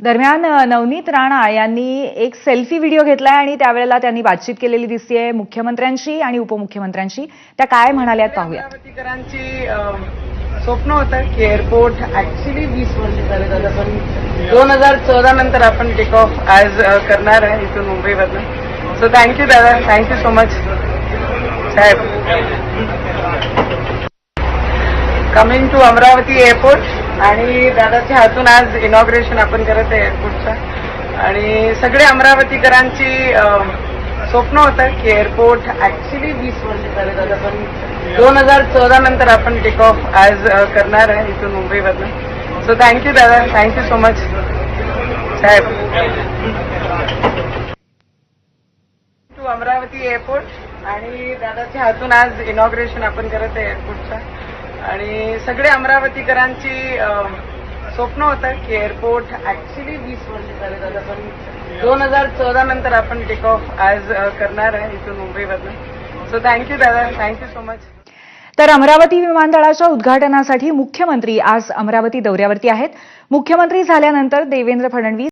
दरम्यान नवनीत राणा यांनी एक सेल्फी व्हिडिओ घेतलाय आणि त्यावेळेला त्यांनी बातचीत केलेली दिसतेय मुख्यमंत्र्यांशी आणि उपमुख्यमंत्र्यांशी. त्या काय म्हणाल्यात पाहूया. अमरावतीकरांची स्वप्न होतं की एअरपोर्ट ऍक्च्युली 20 वर्ष झाले दादा, पण 2014 नंतर आपण टेक ऑफ आज करणार आहे इथून मुंबईवरनं. सो थँक्यू दादा, थँक्यू सो मच साहेब. कमिंग टू अमरावती एअरपोर्ट आणि दादाच्या हातून आज इनॉग्रेशन आपण करत आहे एअरपोर्टचं. आणि सगळे अमरावतीकरांची स्वप्न होतं की एअरपोर्ट ऍक्च्युली 20 वर्ष झाले दादा, पण 2014 नंतर आपण टेक ऑफ आज करणार आहे इथून मुंबईवरनं. सो थँक्यू दादा, थँक्यू सो मच साहेब. टू अमरावती एअरपोर्ट आणि दादाच्या हातून आज इनॉग्रेशन आपण करत आहे एअरपोर्टचं. आणि सगळे अमरावतीकरांची स्वप्न होतं की एअरपोर्ट ऍक्च्युली 20 वर्ष झाले दादा, पण 2014 नंतर आपण टेक ऑफ आज करणार आहे इथून मुंबईवरनं. सो थँक्यू दादा, थँक्यू सो मच. तर अमरावती विमानतळाच्या उद्घाटनासाठी मुख्यमंत्री आज अमरावती दौऱ्यावरती आहेत. मुख्यमंत्री झाल्यानंतर देवेंद्र फडणवीस